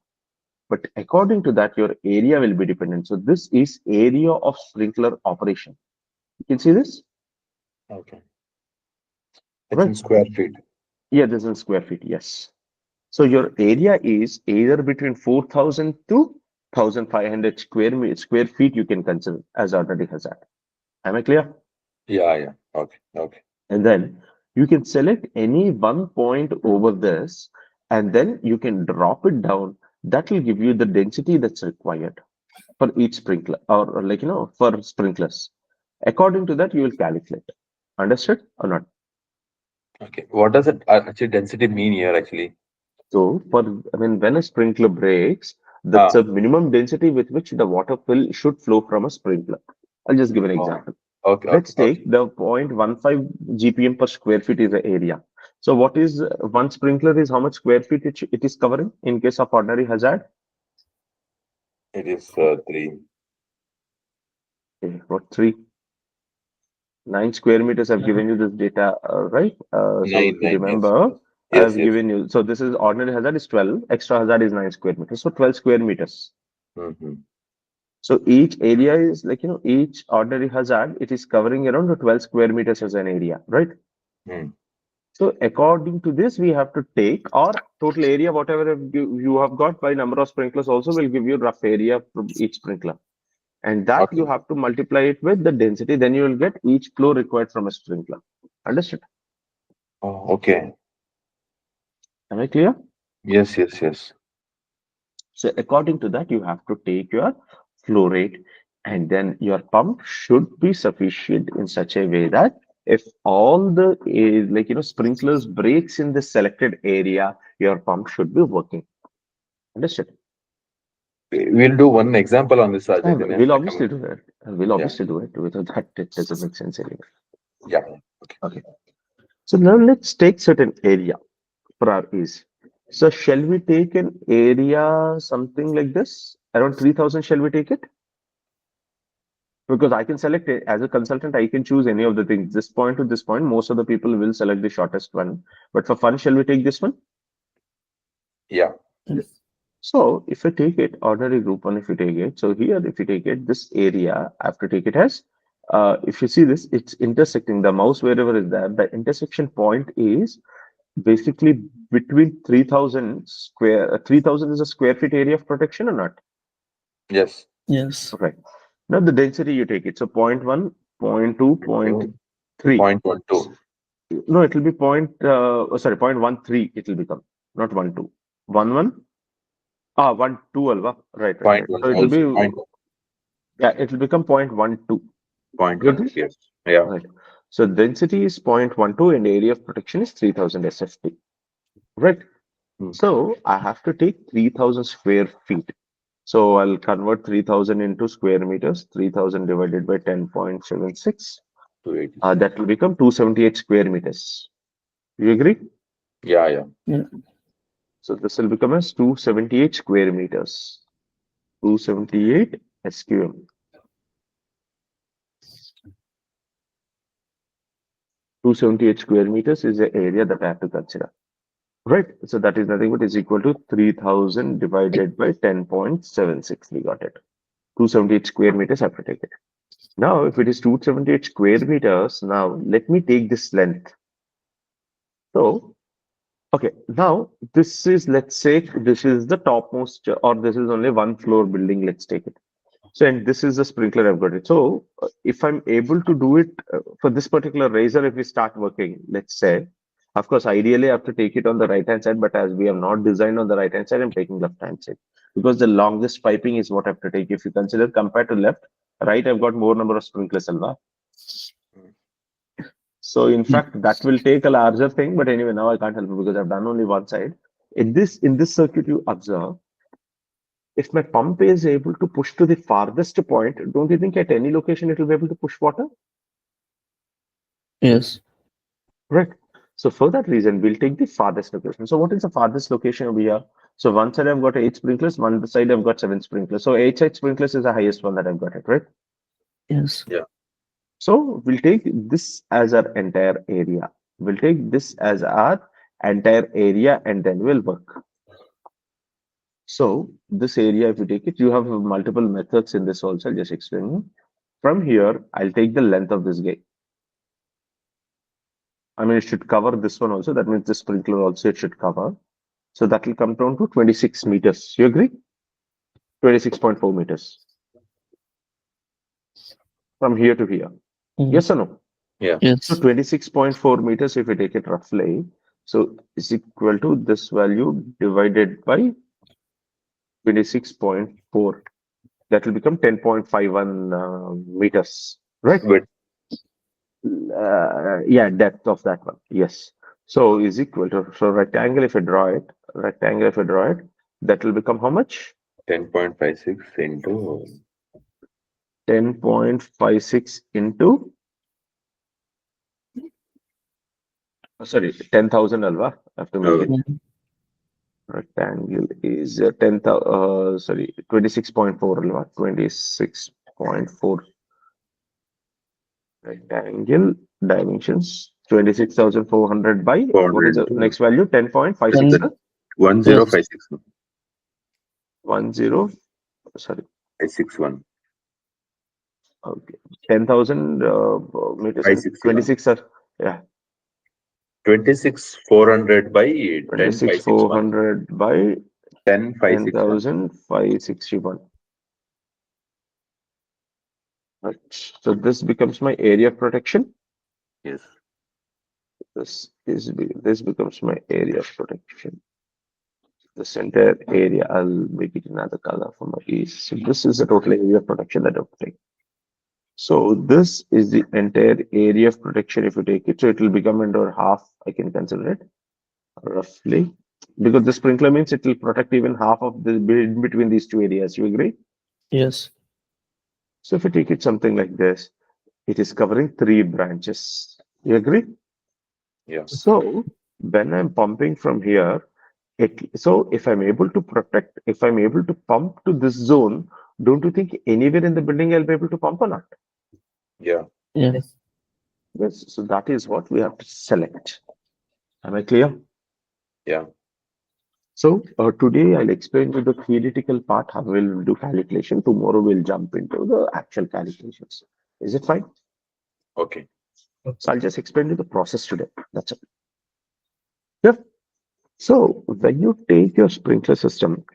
But according to that, your area will be dependent. So this is area of sprinkler operation. You can see this, Okay. It's right? in square feet. Yeah, this is in square feet. Yes. So your area is either between 4,000 to 1,500 square feet you can consider as ordinary hazard. Am I clear? Yeah. Okay. And then you can select any one point over this, and then you can drop it down. That will give you the density that's required for each sprinkler or for sprinklers. According to that, you will calculate. Understood or not? Okay. What does it actually density mean here actually? So when a sprinkler breaks, that's a minimum density with which the water should flow from a sprinkler. I'll just give an Oh, example. okay, Let's okay, take the 0.15 GPM per square feet is the area. So what is one sprinkler is how much square feet it is covering in case of ordinary hazard? it is 3. Okay, what 9 square meters. I've given you this data, right? So if you 9, yes, remember, yes, yes, I've yes. given you. So this is ordinary hazard is 12. Extra hazard is 9 square meters. So 12 square meters. Mm-hmm. So each area is like, each ordinary hazard, it is covering around the 12 square meters as an area, right? Mm. So according to this, we have to take or total area, whatever you have got by number of sprinklers also will give you rough area from each sprinkler. And that you Okay. have to multiply it with the density, then you will get each flow required from a sprinkler. Understood? Oh, okay. Am I clear? Yes, yes, yes. So according to that, you have to take your flow rate and then your pump should be sufficient in such a way that if all the sprinklers breaks in the selected area, your pump should be working. Understood? We'll do one example on this, Ajay. Then We'll like, obviously do it. We'll yeah, obviously do it. Without that, it doesn't make sense anyway. yeah. Okay. So now let's take certain area for our ease. So shall we take an area something like this? Around 3000, shall we take it? Because I can select it as a consultant, I can choose any of the things. This point to this point, most of the people will select the shortest one. But for fun, shall we take this one? Yeah. Yes. So if I take it, ordinary group one, if you take it, so here, if you take it, this area, I have to take it as, if you see this, it's intersecting the mouse wherever is there. The intersection point is basically between 3000 square, 3000 is a square feet area of protection or not? Yes. Yes. Okay. Now the density you take it. So 0.1, 0.2, 0.3. 0.12. No, it will be sorry, 0.13 it will become, not 1.2. 1.1. 1.2 alva. Right. So it will 0.1 be, also. yeah, it will become 0.12. 0.1. Yes. Yeah. Right. So density is 0.12 and area of protection is 3000 SFT. Right. Hmm. So I have to take 3000 square feet. So I'll convert 3000 into square meters. 3000 divided by 10.76. 280. That will become 278 square meters. You agree? Yeah, yeah. Yeah. So this will become as 278 square meters. 278 SQM. 278 square meters is the area that I have to consider. Right. So that is nothing but is equal to 3000 divided by 10.76. We got it. 278 square meters I have to take it. Now, if it is 278 square meters, now let me take this length. So, okay, now this is, let's say, this is the topmost, or this is only one floor building. Let's take it. So, and this is the sprinkler I've got it. So, if I'm able to do it for this particular razor, if we start working, let's say, of course, ideally I have to take it on the right hand side, but as we have not designed on the right hand side, I'm taking left hand side because the longest piping is what I have to take. If you consider compared to left, right, I've got more number of sprinklers, Alva. So in fact, that will take a larger thing. But anyway, now I can't help it because I've done only one side. In this circuit, you observe if my pump is able to push to the farthest point, don't you think at any location it will be able to push water? Yes. Right. So for that reason, we'll take the farthest location. So what is the farthest location over here? So one side I've got 8 sprinklers, one side I've got 7 sprinklers. So 8 side sprinklers is the highest one that I've got it, right? Yes. So we'll take this as our entire area. We'll take this as our entire area and then we'll work. So this area, if you take it, you have multiple methods in this also. I'll just explain you. From here, I'll take the length of this guy. I mean, it should cover this one also. That means the sprinkler also it should cover. So that will come down to 26 meters. You agree? 26.4 meters. From here to here. Mhm. Yes or no? Yeah. Yes. So 26.4 meters, if we take it roughly, so is equal to this value divided by 26.4. That will become 10.51 meters, right? But Yeah, depth of that one. Yes. So is equal to, so rectangle if I draw it, that will become how much? 10.56 into 10.56 into, sorry, 10,000 alva. I have to make it. Rectangle is 10,000, sorry, 26.4 alva, 26.4. Rectangle dimensions 26,400 by what is the 400 next value? 10.56. 1056. 10, sorry, 561. okay, 10,000 meters, 561. 26, yeah, 26,400 by 10,561. 26,400 by 10,561. 10,561. Right. So this becomes my area of protection. Yes. This becomes my area of protection. This entire area, I'll make it another color for my ease. So this is the total area of protection that I'm taking. So this is the entire area of protection if you take it. So it will become into half, I can consider it roughly. Because the sprinkler means it will protect even half of the in between these two areas. You agree? Yes. So if you take it something like this, it is covering 3 branches. You agree? Yeah. So when I'm pumping from here, so if I'm able to protect, if I'm able to pump to this zone, don't you think anywhere in the building I'll be able to pump or not? Yeah. Yes. Yes. So that is what we have to select. Am I clear? Yeah. So today I'll explain you the theoretical part, how we'll do calculation. Tomorrow we'll jump into the actual calculations. Is it fine? Okay. So I'll just explain you the process today. That's it. Yeah. So when you take your sprinkler system,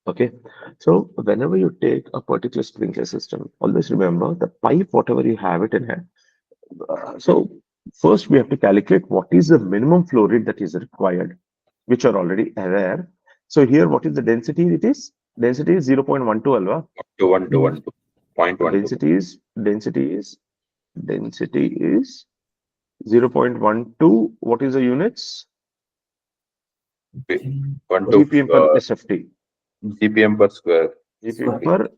okay, so whenever you take a particular sprinkler system, always remember the pipe, whatever you have it in here. So first we have to calculate what is the minimum flow rate that is required, which are already aware. So here, what is the density? Density is 0.12 alva. Up to 1 to 1 to point So 1 to density is 0.12. What is the units? 1 to GPM per SFT. GPM per square. GPM per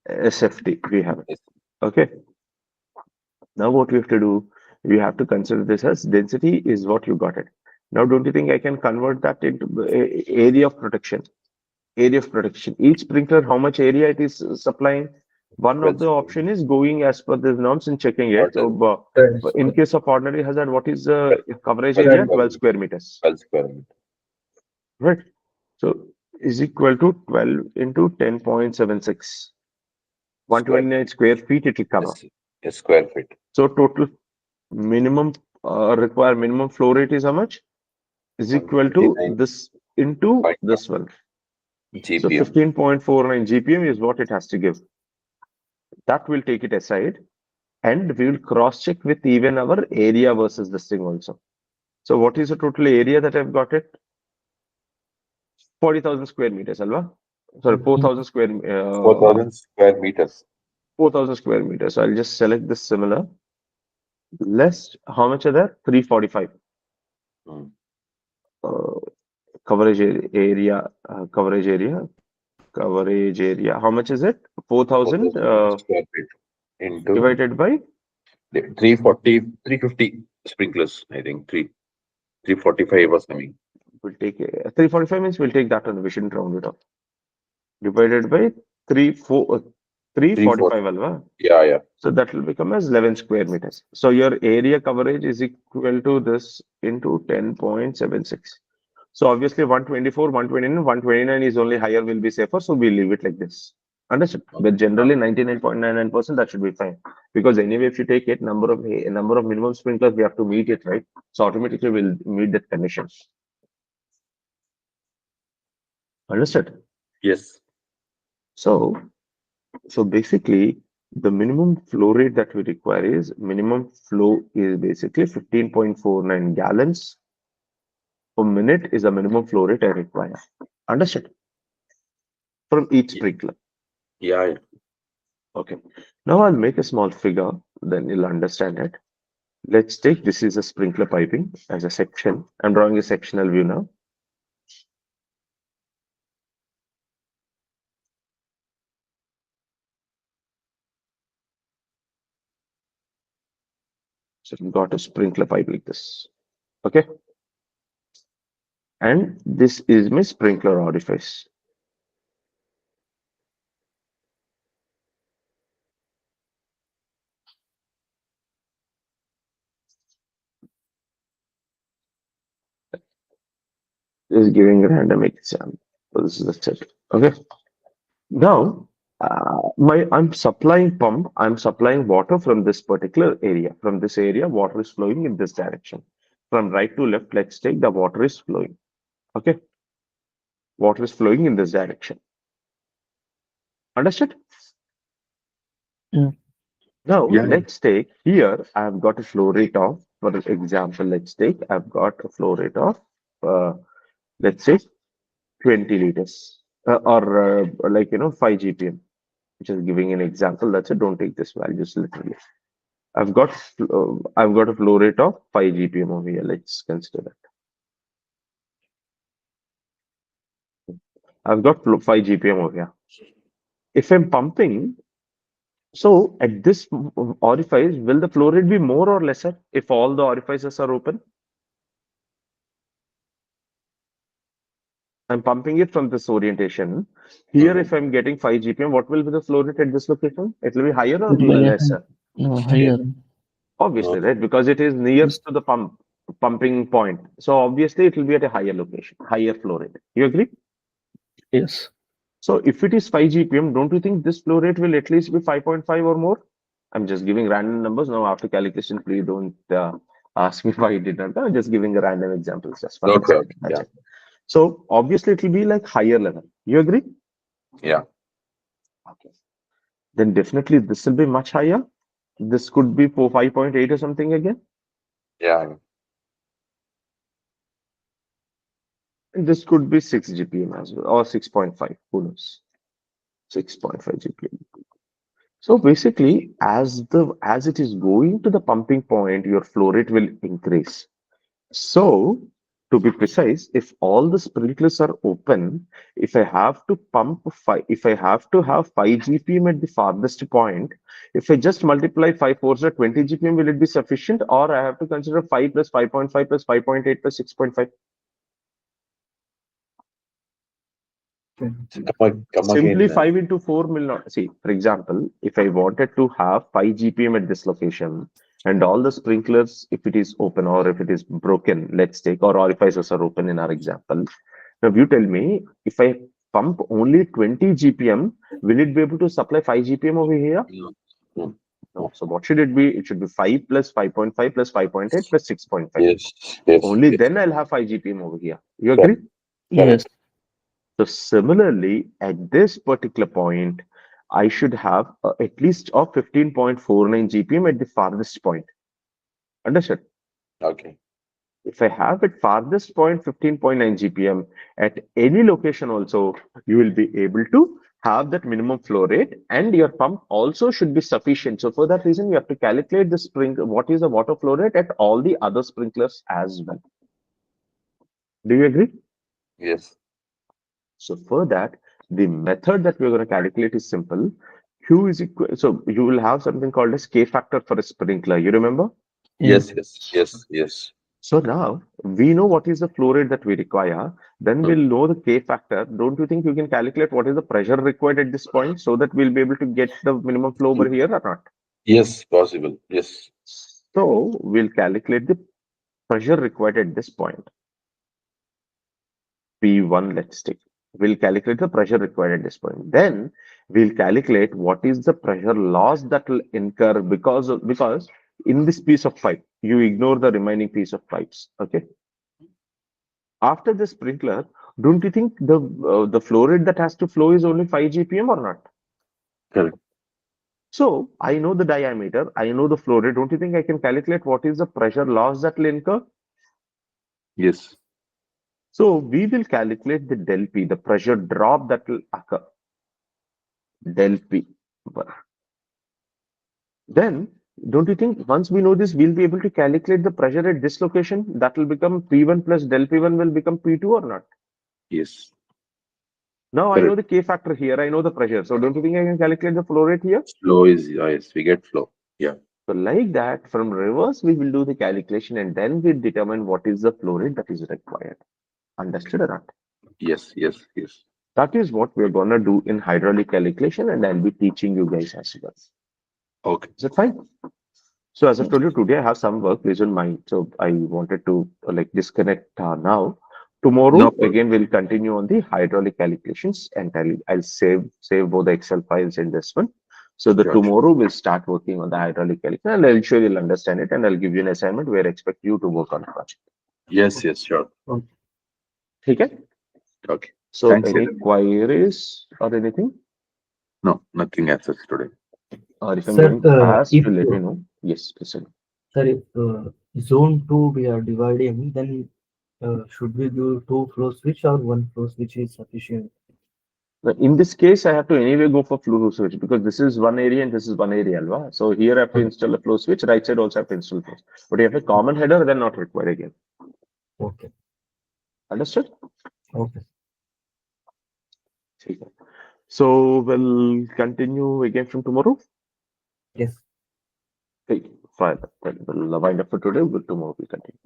SFT. We have it. Okay. Now what we have to do, we have to consider this as density is what you got it. Now, don't you think I can convert that into area of protection? Area of protection. Each sprinkler, how much area it is supplying? One of the option is going as per the norms and checking it. So, in case of ordinary hazard, what is the coverage area? 12 square meters. 12 square meters. Right. So, is equal to 12 into 10.76. 129 square feet it will cover. A square feet. So, total minimum required minimum flow rate is how much? Is equal to 129. this into this one. So GPM. 15.49 GPM is what it has to give. That will take it aside and we will cross check with even our area versus this thing also. So what is the total area that I've got it? 40,000 square meters, alva? Sorry, 4,000 square 4,000 square meters. 4,000 square meters. So I'll just select this similar. Less, how much are there? 345. Coverage area, coverage area. How much is it? 4,000 square feet into divided by 350 sprinklers. I think 345 was coming. we'll take 345 means we'll take that one. We shouldn't round it up. Divided by 345 alva. Yeah. So that will become as 11 square meters. So your area coverage is equal to this into 10.76. So obviously 124, 129, 129 is only higher will be safer. So we leave it like this. Understood? But generally 99.99% that should be fine. Because anyway, if you take it, number of minimum sprinklers, we have to meet it, right? So automatically we'll meet that condition. Understood? Yes. So basically the minimum flow rate that we require is minimum flow is basically 15.49 gallons per minute is the minimum flow rate I require. Understood? From each sprinkler. Yeah. Okay. Now I'll make a small figure, then you'll understand it. Let's take this is a sprinkler piping as a section. I'm drawing a sectional view now. So we've got a sprinkler pipe like this. Okay. And this is my sprinkler orifice. This is giving a random example. So this is the set. Okay. Now, I'm supplying pump. I'm supplying water from this particular area. From this area, water is flowing in this direction. From right to left, let's take the water is flowing. Okay. Water is flowing in this direction. Understood? Yeah. Now, Yeah. let's take here, I've got a flow rate of, for example, let's take, I've got a flow rate of, let's say 20 liters or 5 GPM, which is giving an example. That's it. Don't take this value, just literally. I've got a flow rate of 5 GPM over here. Let's consider that. I've got 5 GPM over here. If I'm pumping, so at this orifice, will the flow rate be more or lesser if all the orifices are open? I'm pumping it from this orientation. Here, if I'm getting 5 GPM, what will be the flow rate at this location? It will be higher or It will be lesser? no higher. Obviously, right? Because it is nearest to the pumping point. So obviously, it will be at a higher location, higher flow rate. You agree? Yes. So if it is 5 GPM, don't you think this flow rate will at least be 5.5 or more? I'm just giving random numbers. Now, after calculation, please don't ask me why I did not. I'm just giving a random example just for Okay. example. That's it. So obviously, it will be like higher level. You agree? Yeah. Okay. Then definitely this will be much higher. This could be 5.8 or something again. Yeah. And this could be 6 GPM as well, or 6.5. Who knows? 6.5 GPM. So basically, as it is going to the pumping point, your flow rate will increase. So to be precise, if all the sprinklers are open, if I have to pump if I have to have 5 GPM at the farthest point, if I just multiply 5 fours or 20 GPM, will it be sufficient? Or I have to consider 5 plus 5.5 plus 5.8 plus 6.5? Come Simply again. 5 into 4 will not. See, for example, if I wanted to have 5 GPM at this location and all the sprinklers, if it is open or if it is broken, let's take, or orifices are open in our example. Now, you tell me, if I pump only 20 GPM, will it be able to supply 5 GPM over here? No. No. So what should it be? It should be 5 plus 5.5 plus 5.8 plus 6.5. Yes. Yes. Only yes. then I'll have 5 GPM over here. You agree? Yes. So similarly, at this particular point, I should have at least of 15.49 GPM at the farthest point. Understood? Okay. If I have at farthest point 15.9 GPM at any location also, you will be able to have that minimum flow rate, and your pump also should be sufficient. So for that reason, you have to calculate the what is the water flow rate at all the other sprinklers as well. Do you agree? Yes. So for that, the method that we're going to calculate is simple. Q is equal. So you will have something called as K factor for a sprinkler. You remember? Yes. Yes. Yes. Yes. So now we know what is the flow rate that we require. Then we'll know the K factor. Don't you think you can calculate what is the pressure required at this point so that we'll be able to get the minimum flow over here or not? Yes. Possible. Yes. So we'll calculate the pressure required at this point. P1, let's take. We'll calculate the pressure required at this point. Then we'll calculate what is the pressure loss that will incur because in this piece of pipe, you ignore the remaining piece of pipes. Okay. After the sprinkler, don't you think the flow rate that has to flow is only 5 GPM or not? Correct. So I know the diameter, I know the flow rate. Don't you think I can calculate what is the pressure loss that will incur? Yes. So we will calculate the del P, the pressure drop that will occur. Del P. Then Don't you think once we know this, we'll be able to calculate the pressure at this location? That will become P1 plus del P1 will become P2 or not? Yes. Now I know Correct. the K factor here. I know the pressure. So don't you think I can calculate the flow rate here? Flow is, yes, we get flow. Yeah. So like that, from reverse, we will do the calculation and then we determine what is the flow rate that is required. Understood or not? Yes, yes, yes. That is what we're gonna do in hydraulic calculation, and I'll be teaching you guys as well. Okay. Is it fine? So as I told you today, I have some work based on mine. So I wanted to like disconnect now. Tomorrow No problem. again we'll continue on the hydraulic calculations, and I'll save both the Excel files in this one. So the Sure. tomorrow we'll start working on the hydraulic calculation, and I'll sure you'll understand it, and I'll give you an assignment where I expect you to work on the project. Yes, yes, sure. Okay. Okay. So Thanks, any Hiren. queries or anything? No, nothing as such today. Or if I'm Sir, going fast, if you let me know. Yes, listen. sir, if zone 2 we are dividing, then should we do 2 flow switch or 1 flow switch is sufficient? In this case, I have to anyway go for flow switch because this is one area and this is one area, alva. So here I have to Okay. install a flow switch. Right side also have to install flow. But if you have a common header, then not required again. Okay. Understood? Okay. Okay. So we'll continue again from tomorrow. Yes. Okay, fine. We'll wind up for today. But tomorrow we'll continue.